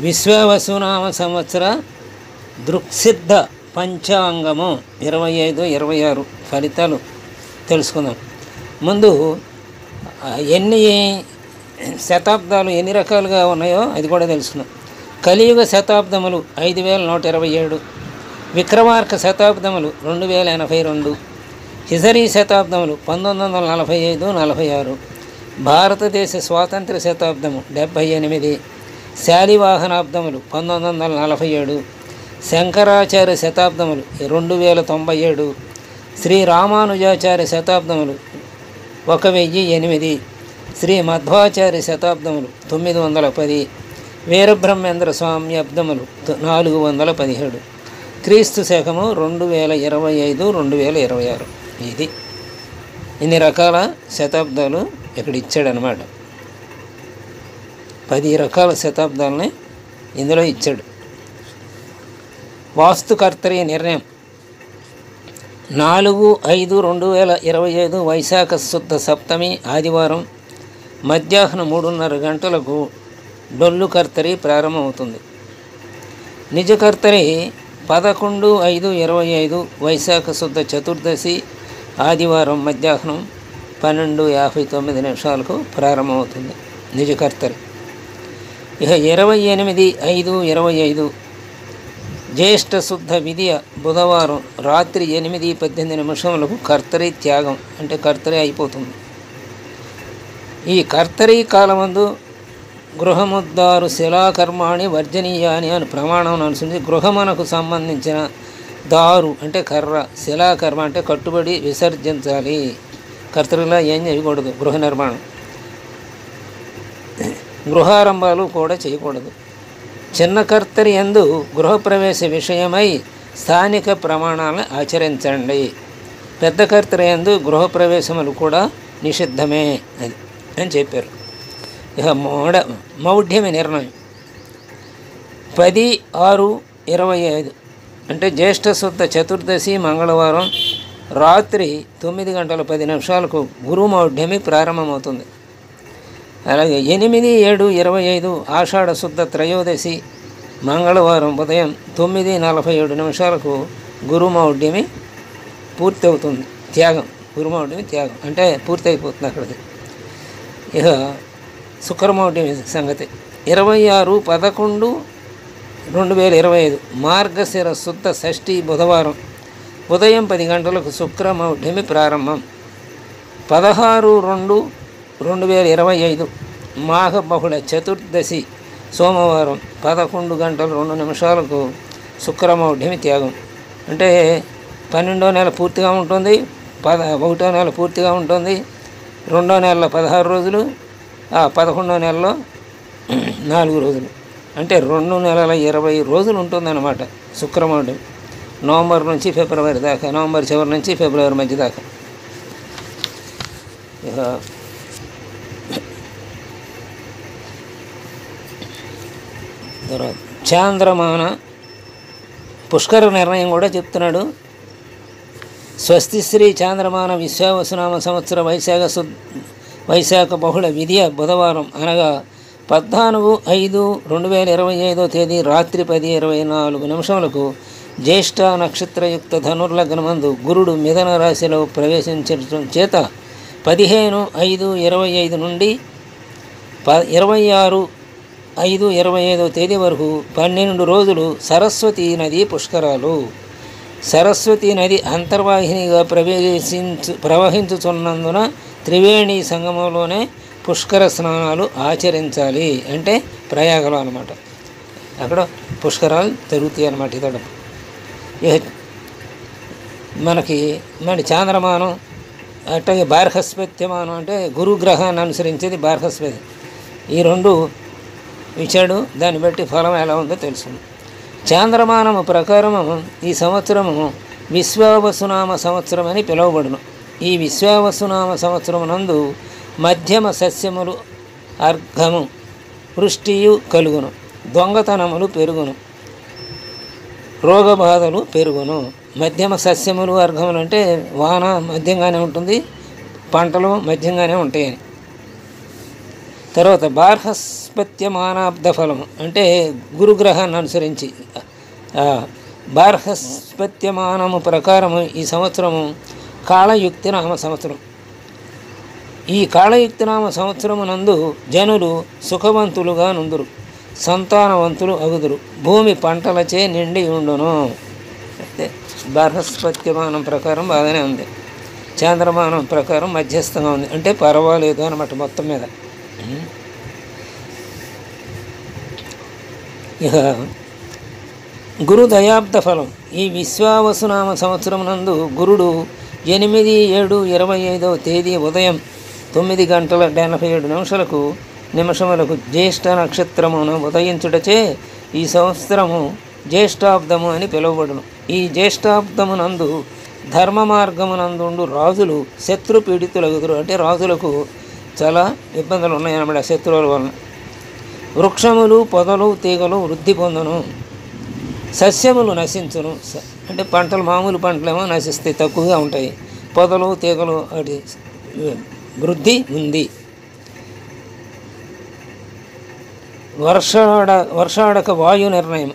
విశ్వావసునామ సంవత్సర దృక్సిద్ధ పంచాంగము 25-26 ఫలితాలు తెలుసుకుందాం. ముందు ఎన్ని శతాబ్దాలు ఎన్ని రకాలుగా ఉన్నాయో అది కూడా తెలుసుకుందాం. కలియుగ శతాబ్దములు 5127, విక్రమార్క శతాబ్దములు 2082, హిజరీ శతాబ్దములు 1945-46, భారతదేశ స్వాతంత్ర శతాబ్దము 78, శాలివాహనాబ్దములు 1947, శంకరాచార్య శతాబ్దములు 2097, శ్రీరామానుజాచార్య శతాబ్దములు 1008, శ్రీ మధ్వాచార్య శతాబ్దములు 910, వీరబ్రహ్మేంద్ర స్వామి అబ్దములు 417, క్రీస్తు శకము 2025-2026. ఇది ఇన్ని రకాల శతాబ్దాలు ఇక్కడ ఇచ్చాడనమాట. 10 రకాల శతాబ్దాలని ఇందులో ఇచ్చాడు. వాస్తుకర్తరి నిర్ణయం 4/5/2025 వైశాఖ శుద్ధ సప్తమి ఆదివారం మధ్యాహ్నం 3:30 గంటలకు డొల్లు కర్తరి ప్రారంభమవుతుంది. నిజకర్తరి 11/5/25 వైశాఖ శుద్ధ చతుర్దశి ఆదివారం మధ్యాహ్నం 12:59 ప్రారంభమవుతుంది నిజకర్తరి. ఇక 28/5/25 జ్యేష్ఠ శుద్ధ విధియ బుధవారం రాత్రి 8:18 కర్తరి త్యాగం, అంటే కర్తరి అయిపోతుంది. ఈ కర్తరి కాలమందు గృహముద్దారు శిలాకర్మాణి వర్జనీయాని అని ప్రమాణం అనుసరించి గృహమునకు సంబంధించిన దారు అంటే కర్ర, శిలాకర్మ అంటే కట్టుబడి విసర్జించాలి. కర్తరిలా ఏం చేయకూడదు. గృహ నిర్మాణం, గృహారంభాలు కూడా చేయకూడదు. చిన్న కర్తరి యందు గృహప్రవేశ విషయమై స్థానిక ప్రమాణాలను ఆచరించండి. పెద్ద కర్తరి యందు గృహప్రవేశములు కూడా నిషిద్ధమే అని చెప్పారు. ఇక మౌఢ్యమి నిర్ణయం 10/6/25 అంటే జ్యేష్ఠ శుద్ధ చతుర్దశి మంగళవారం రాత్రి 9:10 గురుమౌఢ్యమి ప్రారంభమవుతుంది. అలాగే 8/7/25 ఆషాఢ శుద్ధ త్రయోదశి మంగళవారం ఉదయం 9:47 గురుమౌఢ్యమి పూర్తి అవుతుంది. త్యాగం, గురుమౌఢ్యమి త్యాగం అంటే పూర్తి అయిపోతుంది అక్కడికి. ఇక శుక్రమౌఢ్యమి సంగతి 26/11/2025 మార్గశిర శుద్ధ షష్ఠి బుధవారం ఉదయం 10 గంటలకు శుక్రమౌఢ్యమి ప్రారంభం. 16/2/2025 మాఘ బహుళ చతుర్దశి సోమవారం 11:02 శుక్రమౌఢ్యమి త్యాగం, అంటే 12వ నెల పూర్తిగా ఉంటుంది, 1వ నెల పూర్తిగా ఉంటుంది, 2వ నెలలో 16 రోజులు, 11వ నెలలో 4 రోజులు, అంటే 2 నెలల 20 రోజులు ఉంటుందన్నమాట శుక్రమౌఢ్యం. నవంబర్ నుంచి ఫిబ్రవరి దాకా, నవంబర్ చివరి నుంచి ఫిబ్రవరి మధ్య దాకా. ఇక తర్వాత చాంద్రమాన పుష్కర నిర్ణయం కూడా చెప్తున్నాడు. స్వస్తి శ్రీ చాంద్రమాన విశ్వావసునామ సంవత్సర వైశాఖ బహుళ విధియ బుధవారం అనగా 14/5/2025 తేదీ రాత్రి 10:24 జ్యేష్ఠ నక్షత్రయుక్త ధనుర్లగ్నమందు గురుడు మిథున రాశిలో ప్రవేశించడం చేత 15/5/25 నుండి 26/5/25 తేదీ వరకు 12 రోజులు సరస్వతీ నది పుష్కరాలు. సరస్వతీ నది అంతర్వాహినిగా ప్రవహించుతున్నందున త్రివేణి సంగమంలోనే పుష్కర స్నానాలు ఆచరించాలి. అంటే ప్రయాగలో అనమాట, అక్కడ పుష్కరాలు జరుగుతాయి అన్నమాట. ఇతడు మనకి చాంద్రమానం అట్లాగే బార్హస్పత్యమానం అంటే గురుగ్రహాన్ని అనుసరించేది బార్హస్పతి. ఈ 2 ఇచ్చాడు, దాన్ని బట్టి ఫలం ఎలా ఉందో తెలుసుకుంది. చాంద్రమానము ప్రకారము ఈ సంవత్సరము విశ్వావసునామ సంవత్సరం అని పిలువబడును. ఈ విశ్వావసునామ సంవత్సరమునందు మధ్యమ సస్యములు అర్ఘము వృష్టియు కలుగును, దొంగతనములు పెరుగును, రోగబాధలు పెరుగును. మధ్యమ సస్యములు అర్ఘములు అంటే వాన మధ్యంగానే ఉంటుంది, పంటలు మధ్యంగానే ఉంటాయని. తర్వాత బార్హస్పత్యమానాబ్ద ఫలము అంటే గురుగ్రహాన్ని అనుసరించి బార్హస్పత్యమానము ప్రకారము ఈ సంవత్సరము కాళయుక్తినామ సంవత్సరం. ఈ కాళయుక్తినామ సంవత్సరమునందు జనులు సుఖవంతులుగా నుందురు, సంతానవంతులు అగుదురు, భూమి పంటలచే నిండి ఉండును. అయితే బార్హస్పత్యమానం ప్రకారం బాగానే ఉంది, చాంద్రమానం ప్రకారం మధ్యస్థంగా ఉంది, అంటే పర్వాలేదు అన్నమాట మొత్తం మీద. ఇక గురు దయాబ్ద ఫలం. ఈ విశ్వావసునామ సంవత్సరం నందు గురుడు 8/7/25 తేదీ ఉదయం 9:47 నిమిషములకు జ్యేష్ఠ నక్షత్రమున ఉదయించుటచే ఈ సంవత్సరము జ్యేష్ఠాబ్దము అని పిలువబడును. ఈ జ్యేష్ఠాబ్దమునందు ధర్మ మార్గమునందు రాజులు శత్రుపీడితులగుదురు, అంటే రాజులకు చాలా ఇబ్బందులు ఉన్నాయన్నమాట శత్రువుల వలన. వృక్షములు పొదలు తీగలు వృద్ధి పొందును, సస్యములు నశించును, అంటే పంటలు మామూలు పంటలేమో నశిస్తాయి, తక్కువగా ఉంటాయి. పొదలు తీగలు అది వృద్ధి ఉంది. వర్షాడక వాయు నిర్ణయం.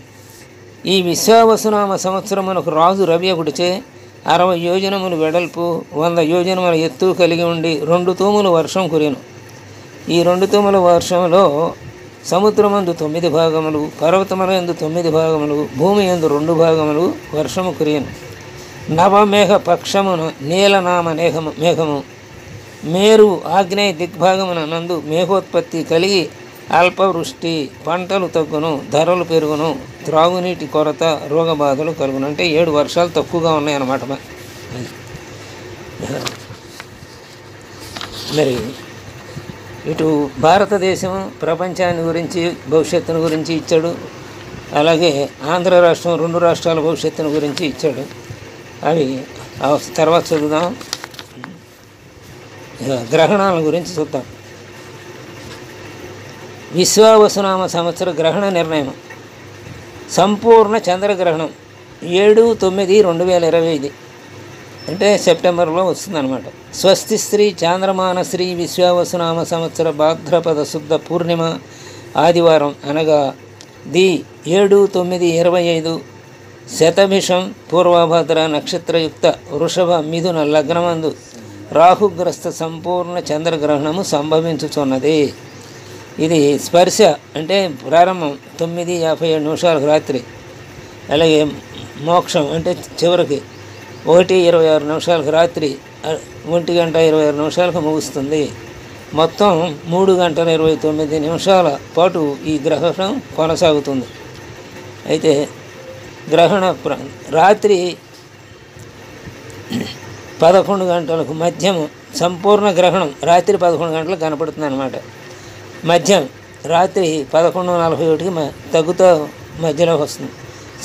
ఈ విశ్వావసునామ సంవత్సరమునకు రాజు రవి ఒకటిచే 60 యోజనములు వెడల్పు 100 యోజనముల ఎత్తు కలిగి ఉండి 2 తూములు వర్షం కురియను. ఈ 2 తూముల వర్షంలో సముద్రమందు 9 భాగములు, పర్వతముల యందు 9 భాగములు, భూమి యందు 2 భాగములు వర్షము కురియను. నవమేఘ పక్షమున నీలనామ మేఘము మేరు ఆగ్నేయ దిగ్భాగమున నందు మేఘోత్పత్తి కలిగి అల్పవృష్టి, పంటలు తగ్గును, ధరలు పెరుగును, త్రాగునీటి కొరత, రోగబాధలు కలుగును. అంటే 7 వర్షాలు తక్కువగా ఉన్నాయన్నమాట. మరి ఇటు భారతదేశం ప్రపంచాన్ని గురించి భవిష్యత్తును గురించి ఇచ్చాడు, అలాగే ఆంధ్ర రాష్ట్రం 2 రాష్ట్రాల భవిష్యత్తును గురించి ఇచ్చాడు. అవి తర్వాత చదువుదాం. గ్రహణాల గురించి చూద్దాం. విశ్వావసునామ సంవత్సర గ్రహణ నిర్ణయం. సంపూర్ణ చంద్రగ్రహణం 7/9/2025 అంటే సెప్టెంబర్లో వస్తుందన్నమాట. స్వస్తి శ్రీ చాంద్రమాన శ్రీ విశ్వావసునామ సంవత్సర భాద్రపద శుద్ధ పూర్ణిమ ఆదివారం అనగా 7/9/25 శతభిషం పూర్వభద్ర నక్షత్రయుక్త వృషభ మిథున లగ్నమందు రాహుగ్రస్త సంపూర్ణ చంద్రగ్రహణము సంభవించుచున్నది. ఇది స్పర్శ అంటే ప్రారంభం 9:57 రాత్రి, అలాగే మోక్షం అంటే చివరికి 1:26 రాత్రి 1:26 ముగుస్తుంది. మొత్తం 3:29 పాటు ఈ గ్రహణం కొనసాగుతుంది. అయితే గ్రహణ రాత్రి 11 గంటలకు మధ్యము సంపూర్ణ గ్రహణం రాత్రి 11 గంటలకు కనపడుతుంది అన్నమాట. మధ్యం రాత్రి 11:41 తగ్గుతూ మధ్యలో వస్తుంది.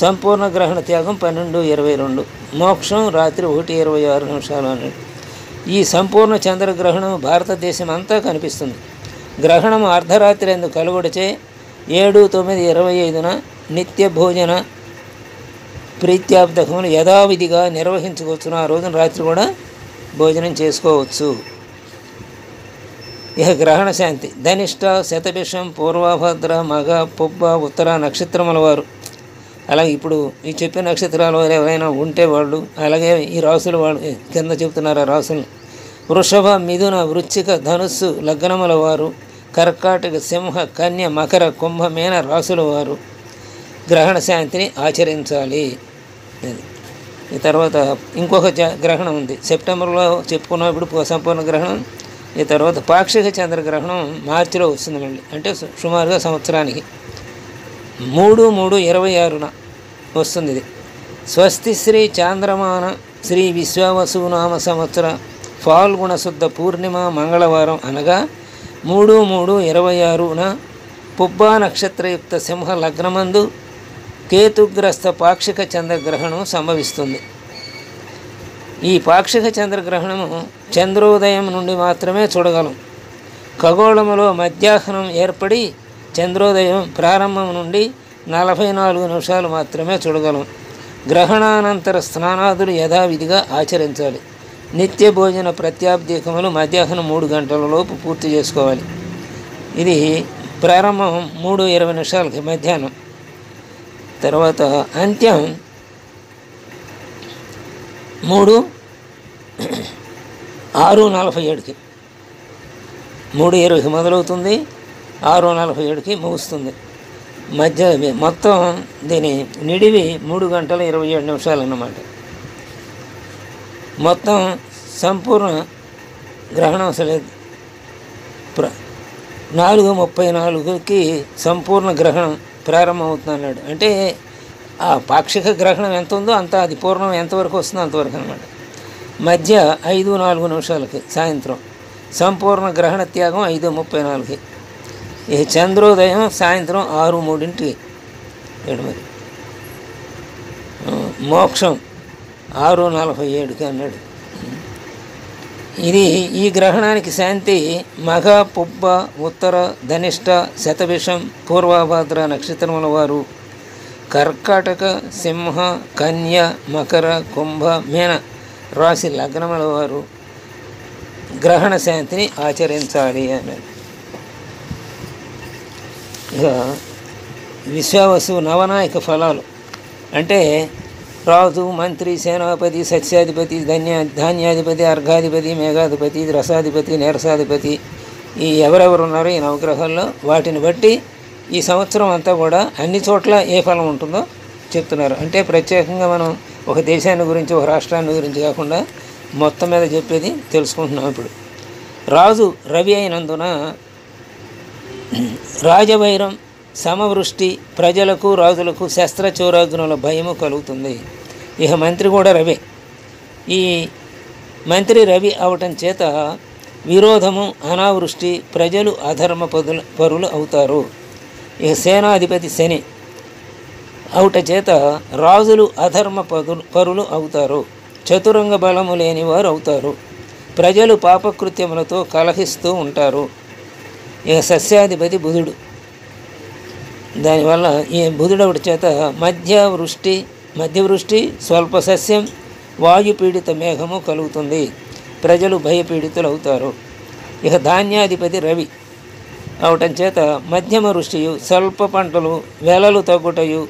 సంపూర్ణ గ్రహణ త్యాగం 12:22, మోక్షం రాత్రి 1:26 అన్నట్టు. ఈ సంపూర్ణ చంద్రగ్రహణం భారతదేశం అంతా కనిపిస్తుంది. గ్రహణం అర్ధరాత్రి ఎందుకు కలుగుడిచే 7/9/25 నిత్య భోజన ప్రీత్యాబ్దకములు యథావిధిగా నిర్వహించుకోవచ్చును. ఆ రోజున రాత్రి కూడా భోజనం చేసుకోవచ్చు. ఇక గ్రహణ శాంతి. ధనిష్ట, శతభిషం, పూర్వభద్ర, మగ, పుబ్బ, ఉత్తర నక్షత్రముల వారు, అలాగే ఇప్పుడు ఈ చెప్పిన నక్షత్రాల వారు ఎవరైనా ఉంటే వాళ్ళు, అలాగే ఈ రాసులు వాళ్ళు కింద చెబుతున్నారు ఆ రాసులు. వృషభ, మిథున, వృశ్చిక, ధనుస్సు లగ్నముల వారు, కర్కాటక, సింహ, కన్య, మకర, కుంభ, మీన రాసుల వారు గ్రహణ శాంతిని ఆచరించాలి. ఈ తర్వాత ఇంకొక గ్రహణం ఉంది సెప్టెంబర్లో చెప్పుకున్నాం. ఇప్పుడు సంపూర్ణ గ్రహణం. ఈ తర్వాత పాక్షిక చంద్రగ్రహణం మార్చిలో వస్తుంది మళ్ళీ, అంటే సుమారుగా సంవత్సరానికి 3/3/26 వస్తుంది. ఇది స్వస్తి శ్రీ చాంద్రమాన శ్రీ విశ్వావసునామ సంవత్సర ఫాల్గుణ శుద్ధ పూర్ణిమ మంగళవారం అనగా 3/3/26 పుబ్బా నక్షత్రయుక్త సింహ లగ్నమందు కేతుగ్రస్త పాక్షిక చంద్రగ్రహణం సంభవిస్తుంది. ఈ పాక్షిక చంద్రగ్రహణము చంద్రోదయం నుండి మాత్రమే చూడగలం. ఖగోళములో మధ్యాహ్నం ఏర్పడి చంద్రోదయం ప్రారంభం నుండి 44 నిమిషాలు మాత్రమే చూడగలం. గ్రహణానంతర స్నానాదులు యథావిధిగా ఆచరించాలి. నిత్య భోజన ప్రత్యాబ్దీకములు మధ్యాహ్నం 3 గంటల లోపు పూర్తి చేసుకోవాలి. ఇది ప్రారంభం 3:20 మధ్యాహ్నం. తర్వాత అంత్యం 6:47 3:20 మొదలవుతుంది, 6:47 ముగుస్తుంది. మొత్తం దీని నిడివి 3:27 అన్నమాట. మొత్తం సంపూర్ణ గ్రహణం అసలు 4:34 సంపూర్ణ గ్రహణం ప్రారంభమవుతుంది అన్నాడు. అంటే ఆ పాక్షిక గ్రహణం ఎంత ఉందో అంత, అది పూర్ణం ఎంతవరకు వస్తుందో అంతవరకు అనమాట. మధ్య 5:04 సాయంత్రం సంపూర్ణ గ్రహణ త్యాగం 5:34. ఈ చంద్రోదయం సాయంత్రం 6:03 మరి మోక్షం 6:47 అన్నాడు. ఈ గ్రహణానికి శాంతి మఘ, పుబ్బ, ఉత్తర, ధనిష్ట, శతభిషం, పూర్వభాద్ర నక్షత్రముల వారు, కర్కాటక, సింహ, కన్య, మకర, కుంభ, మీన రాశి లగ్నముల వారు గ్రహణ శాంతిని ఆచరించాలి అన్నాడు. ఇక విశ్వావసు నవనాయక ఫలాలు అంటే రాజు, మంత్రి, సేనాపతి, సస్యాధిపతి, ధాన్యాధిపతి, అర్ఘాధిపతి, మేఘాధిపతి, రసాధిపతి, నీరసాధిపతి, ఈ ఎవరెవరు ఉన్నారో ఈ నవగ్రహాల్లో వాటిని బట్టి ఈ సంవత్సరం అంతా కూడా అన్ని చోట్ల ఏ ఫలం ఉంటుందో చెప్తున్నారు. అంటే ప్రత్యేకంగా మనం ఒక దేశాన్ని గురించి, ఒక రాష్ట్రాన్ని గురించి కాకుండా మొత్తం మీద చెప్పేది తెలుసుకుంటున్నాం. ఇప్పుడు రాజు రవి అయినందున రాజవైరం, సమవృష్టి, ప్రజలకు రాజులకు శస్త్రచోరాగ్నుల భయము కలుగుతుంది. ఇక మంత్రి కూడా రవి. ఈ మంత్రి రవి అవటం చేత విరోధము, అనావృష్టి, ప్రజలు అధర్మ పరులు అవుతారు. ఇక సేనాధిపతి శని అవుట చేత రాజులు అధర్మ పరులు అవుతారు, చతురంగ బలము లేని వారు అవుతారు, ప్రజలు పాపకృత్యములతో కలహిస్తూ ఉంటారు. ఇక సస్యాధిపతి బుధుడు. దానివల్ల ఈ బుధుడవుడి చేత మధ్యవృష్టి, స్వల్ప సస్యం, వాయుపీడిత మేఘము కలుగుతుంది, ప్రజలు భయపీడితులు అవుతారు. ఇక ధాన్యాధిపతి రవి అవటం చేత మధ్యమ వృష్టియు, స్వల్ప పంటలు, వెలలు తగ్గుటయు,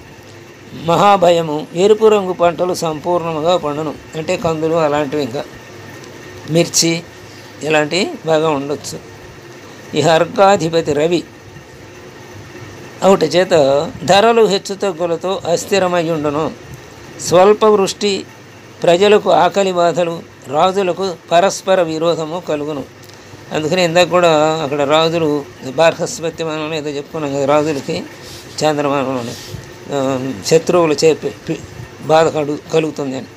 మహాభయము, ఎరుపు రంగు పంటలు సంపూర్ణముగా పండును. అంటే కందులు అలాంటివి, ఇంకా మిర్చి ఇలాంటివి బాగా ఉండొచ్చు. ఇక అర్కాధిపతి రవి అవుట చేత ధరలు హెచ్చుతగ్గులతో అస్థిరమయ్యుండును, స్వల్ప వృష్టి, ప్రజలకు ఆకలి బాధలు, రాజులకు పరస్పర విరోధము కలుగును. అందుకని ఇందాక కూడా అక్కడ రాజులు బార్హస్పత్య మానంలో ఏదో చెప్పుకున్నాం కదా, రాజులకి చంద్రమానంలో శత్రువులు బాధ కలుగుతుంది అని.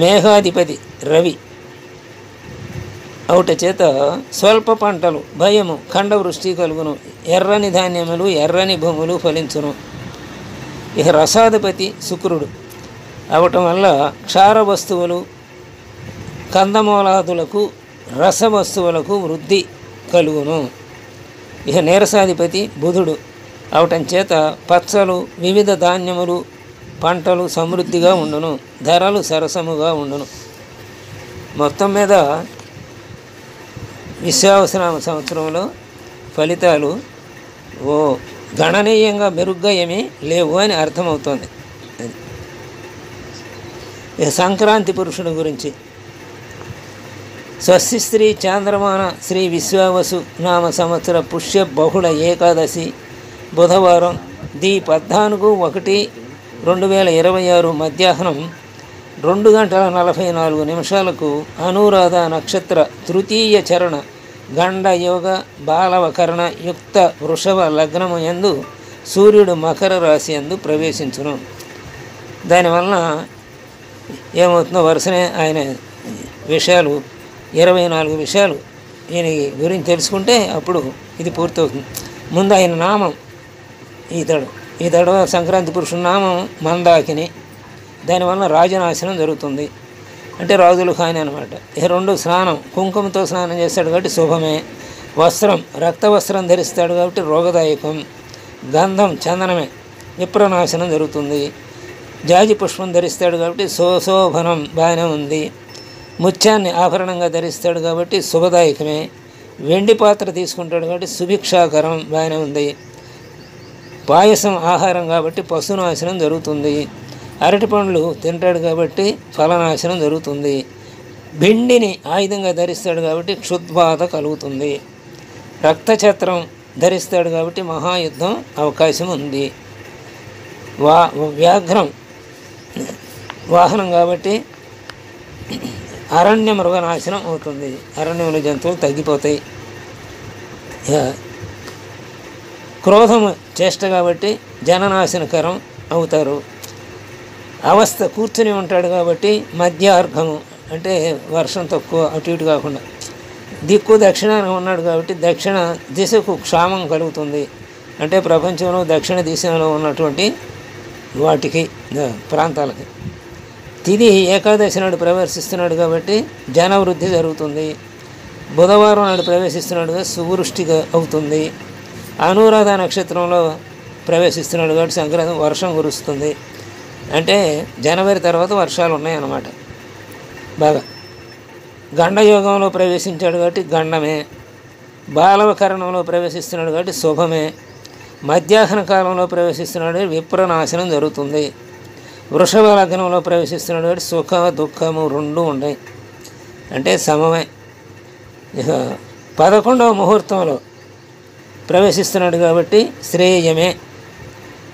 మేఘాధిపతి రవి అవుట చేత స్వల్ప పంటలు, భయము, ఖండవృష్టి కలుగును, ఎర్రని ధాన్యములు, ఎర్రని భూములు ఫలించును. ఇక రసాధిపతి శుక్రుడు అవటం వల్ల క్షార వస్తువులు, కందమూలాదులకు, రసవస్తువులకు వృద్ధి కలుగును. ఇక నీరసాధిపతి బుధుడు అవటం చేత పచ్చలు, వివిధ ధాన్యములు, పంటలు సమృద్ధిగా ఉండును, ధరలు సరసముగా ఉండును. మొత్తం మీద విశ్వావసనామ సంవత్సరంలో ఫలితాలు గణనీయంగా మెరుగ్గా ఏమీ లేవు అని అర్థమవుతోంది. ఇక సంక్రాంతి పురుషుని గురించి స్వస్తి శ్రీ చాంద్రమాన శ్రీ విశ్వావసు నామ సంవత్సర పుష్య బహుళ ఏకాదశి బుధవారం ది 14/1/2026 మధ్యాహ్నం 2:44 అనురాధ నక్షత్ర తృతీయ చరణ గండ యోగ బాలవకరణ యుక్త వృషభ లగ్నము యందు సూర్యుడు మకర రాశి యందు ప్రవేశించును. దానివలన ఏమవుతుందో వరుసనే ఆయన విషయాలు 24 విషయాలు ఈయన గురించి తెలుసుకుంటే అప్పుడు ఇది పూర్తవుతుంది. ముందు ఆయన నామం ఈతడు సంక్రాంతి పురుషుని నామం మందాకిని. దానివల్ల రాజనాశనం జరుగుతుంది, అంటే రాజులు హాని అనమాట. ఇక 2 స్నానం, కుంకుమతో స్నానం చేస్తాడు కాబట్టి శుభమే. వస్త్రం, రక్త వస్త్రం ధరిస్తాడు కాబట్టి రోగదాయకం. గంధం, చందనమే, విప్రనాశనం జరుగుతుంది. జాజి పుష్పం ధరిస్తాడు కాబట్టి శోభనం బాగానే ఉంది. ముత్యాన్ని ఆభరణంగా ధరిస్తాడు కాబట్టి శుభదాయకమే. వెండి పాత్ర తీసుకుంటాడు కాబట్టి సుభిక్షాకరం, బాగానే ఉంది. పాయసం ఆహారం కాబట్టి పశునాశనం జరుగుతుంది. అరటి పండ్లు తింటాడు కాబట్టి ఫలనాశనం జరుగుతుంది. భిండిని ఆయుధంగా ధరిస్తాడు కాబట్టి క్షుద్బాధ కలుగుతుంది. రక్తఛత్రం ధరిస్తాడు కాబట్టి మహాయుద్ధం అవకాశం ఉంది. వ్యాఘ్రం వాహనం కాబట్టి అరణ్య మృగనాశనం అవుతుంది. అరణ్యంలో జంతువులు తగ్గిపోతాయి. క్రోధము చేష్ట కాబట్టి జననాశనకరం అవుతారు. అవస్థ కూర్చుని ఉంటాడు కాబట్టి మధ్యార్ఘము అంటే వర్షం తక్కువ, అటు ఇటు కాకుండా. దిక్కు దక్షిణాన ఉన్నాడు కాబట్టి దక్షిణ దిశకు క్షామం కలుగుతుంది. అంటే ప్రపంచంలో దక్షిణ దిశలో ఉన్నటువంటి వాటికి ప్రాంతాలకి. తిది ఏకాదశి నాడు ప్రవేశిస్తున్నాడు కాబట్టి జనవృద్ధి జరుగుతుంది. బుధవారం నాడు ప్రవేశిస్తున్నాడుగా సువృష్టిగా అవుతుంది. అనురాధ నక్షత్రంలో ప్రవేశిస్తున్నాడు కాబట్టి సంక్రాంతి వర్షం కురుస్తుంది. అంటే జనవరి తర్వాత వర్షాలు ఉన్నాయన్నమాట బాగా. గండయోగంలో ప్రవేశించాడు కాబట్టి గండమే. బాలవకరణంలో ప్రవేశిస్తున్నాడు కాబట్టి శుభమే. మధ్యాహ్న కాలంలో ప్రవేశిస్తున్నాడు విప్రనాశనం జరుగుతుంది. వృషభ లగ్నంలో ప్రవేశిస్తున్నాడు కాబట్టి సుఖ దుఃఖము రెండు ఉన్నాయి, అంటే సమమే. ఇక 11వ ముహూర్తంలో ప్రవేశిస్తున్నాడు కాబట్టి శ్రేయమే.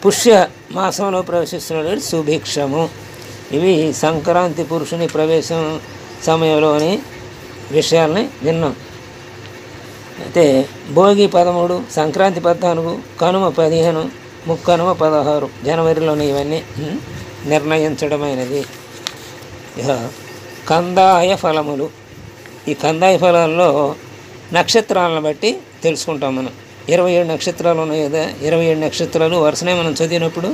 పుష్య మాసంలో ప్రవేశిస్తున్నాడు కాబట్టి సుభిక్షము. ఇవి సంక్రాంతి పురుషుని ప్రవేశం సమయంలోని విషయాల్ని విన్నాం. అయితే భోగి 13, సంక్రాంతి 14, కనుమ 15, ముక్కనుమ 16 జనవరిలోని ఇవన్నీ నిర్ణయించడమైనది. ఇక కందాయ ఫలములు. ఈ కందాయ ఫలాల్లో నక్షత్రాలను బట్టి తెలుసుకుంటాం మనం. 27 నక్షత్రాలు ఉన్నాయి కదా, 27 నక్షత్రాలు వరుసనే మనం చదివినప్పుడు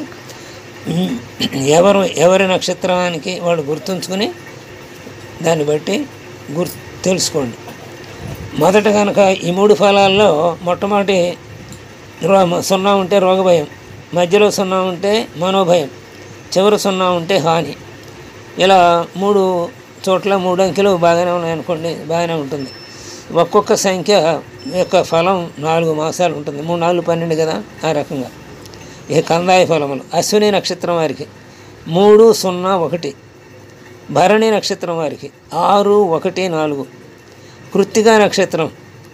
ఎవరి నక్షత్రానికి వాడు గుర్తుంచుకుని దాన్ని బట్టి తెలుసుకోండి. మొదట కనుక ఈ 3 ఫలాల్లో మొట్టమొదటి 0 ఉంటే రోగభయం, మధ్యలో 0 ఉంటే మనోభయం, చివరి 0 ఉంటే హాని. ఇలా 3 చోట్ల 3 అంకెలు బాగానే ఉన్నాయనుకోండి, బాగానే ఉంటుంది. ఒక్కొక్క సంఖ్య యొక్క ఫలం 4 మాసాలు ఉంటుంది. 3, 4, 12 కదా, ఆ రకంగా. ఇక కందాయ ఫలములు అశ్విని నక్షత్రం వారికి 3, 0, 1, భరణి నక్షత్రం వారికి 6, 1, 4, కృత్తికా నక్షత్రం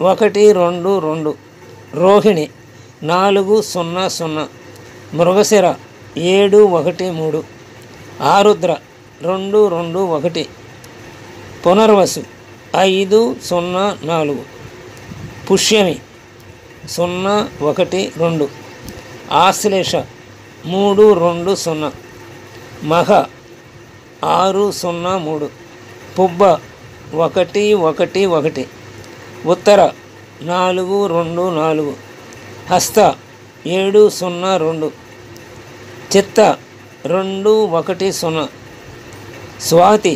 1, 2, 2, రోహిణి 4, 0, 0, మృగశిర 7, 1, 3, ఆరుద్ర 2, 2, 1, పునర్వసు 5, 0, 4, పుష్యమి 0, 1, 2, ఆశ్లేష 3, 2, 0, మఘ 6, 0, 3, పుబ్బ 1, 1, 1, ఉత్తర 4, 2, 4, హస్త 7, 0, 2, చిత్త 2, 1, 0, స్వాతి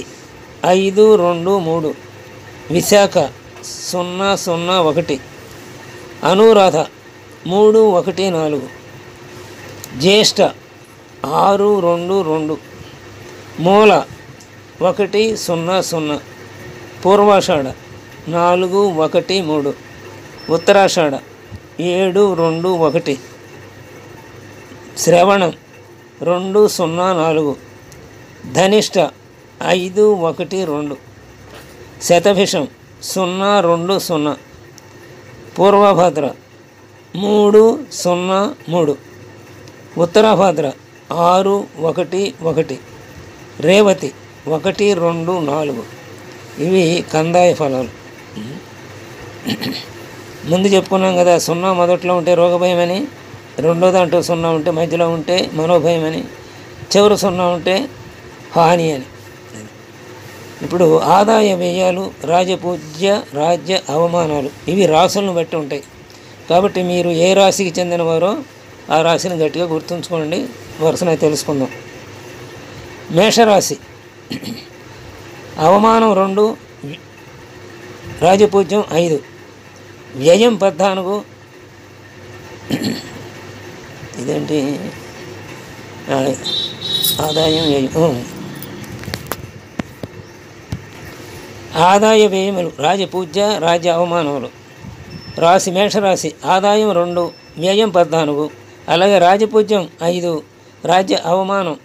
5, 2, 3, విశాఖ 0, 0, 1, అనురాధ 3, 1, 4, జ్యేష్ఠ 6, 2, 2, మూల 1, 0, 0, పూర్వాషాఢ 4, 1, 3, ఉత్తరాషాఢ 7, 2, 1, శ్రవణం 2, 0, 4, ధనిష్ట 5, 1, 2, శతభిషం 0, 2, 0, పూర్వభద్ర 3, 0, 3, ఉత్తరభద్ర 6, 1, 1, రేవతి 1, 2, 4. ఇవి కందాయ ఫలాలు. ముందు చెప్పుకున్నాం కదా, 0 మొదట్లో ఉంటే రోగభయం అని, రెండో దాంట్లో 0 ఉంటే మధ్యలో ఉంటే మనోభయం అని, చివరి 0 ఉంటే హాని అని. ఇప్పుడు ఆదాయ వ్యయాలు, రాజపూజ్య, రాజ్య అవమానాలు ఇవి రాసులను బట్టి ఉంటాయి. కాబట్టి మీరు ఏ రాశికి చెందినవారో ఆ రాశిని గట్టిగా గుర్తుంచుకోండి. వరుసనే తెలుసుకుందాం. మేషరాశి అవమానం 2, రాజపూజ్యం 5, వ్యయం 14. ఇదేంటి ఆదాయం వ్యయం ఆదాయ వ్యయములు రాజపూజ్య రాజ్య అవమానములు. రాశి మేషరాశి. ఆదాయం 2, వ్యయం 14. అలాగే రాజపూజ్యం 5, రాజ్య అవమానం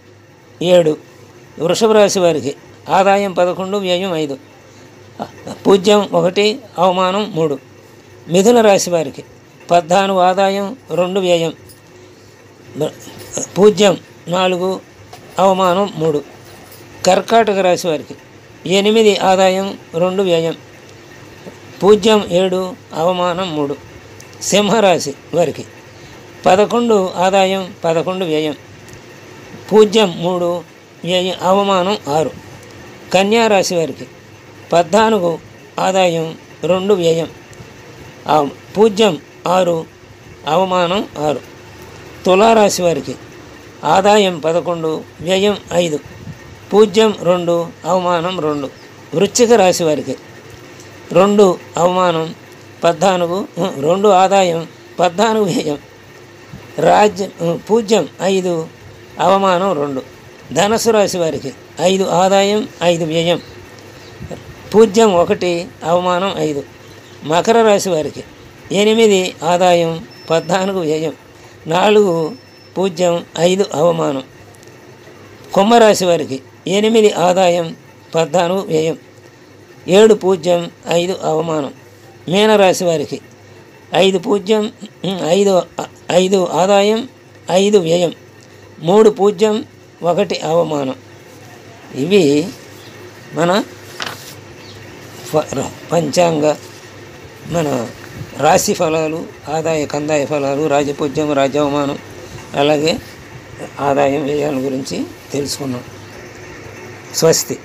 7. వృషభ రాశి వారికి ఆదాయం 11, వ్యయం 5. పూజ్యం 1, అవమానం 3. మిథున రాశి వారికి 14 ఆదాయం, 2 వ్యయం. పూజ్యం 4, అవమానం 3. కర్కాటక రాశి వారికి 8 ఆదాయం, 2 వ్యయం. పూజ్యం 7, అవమానం 3. సింహరాశి వారికి 11 ఆదాయం, 11 వ్యయం. పూజ్యం 3, వ్యయం, అవమానం 6. కన్యారాశి వారికి 14 ఆదాయం, 2 వ్యయం. పూజ్యం 6, అవమానం 6. తులారాశి వారికి ఆదాయం 11, వ్యయం 5. పూజ్యం 2, అవమానం 2. వృశ్చిక రాశి వారికి 2 అవమానం 14, 2 ఆదాయం, 14 వ్యయం. పూజ్యం 5, అవమానం 2. ధనస్సు రాశి వారికి 5 ఆదాయం, 5 వ్యయం. పూజ్యం 1, అవమానం 5. మకర రాశి వారికి 8 ఆదాయం, 14 వ్యయం. 4 పూజ్యం, 5 అవమానం. కుంభరాశి వారికి 8 ఆదాయం, 14 వ్యయం. 7 పూజ్యం, 5 అవమానం. మీనరాశి వారికి 5 పూజ్యం, 5 ఆదాయం, 5 వ్యయం. 3 పూజ్యం, 1 అవమానం. ఇవి మన పంచాంగ మన రాశి ఫలాలు, ఆదాయ కందాయ ఫలాలు, రాజపూజ్యం, రాజ్యావమానం, అలాగే ఆదాయం వ్యయాల గురించి తెలుసుకున్నాం. స్వస్తి.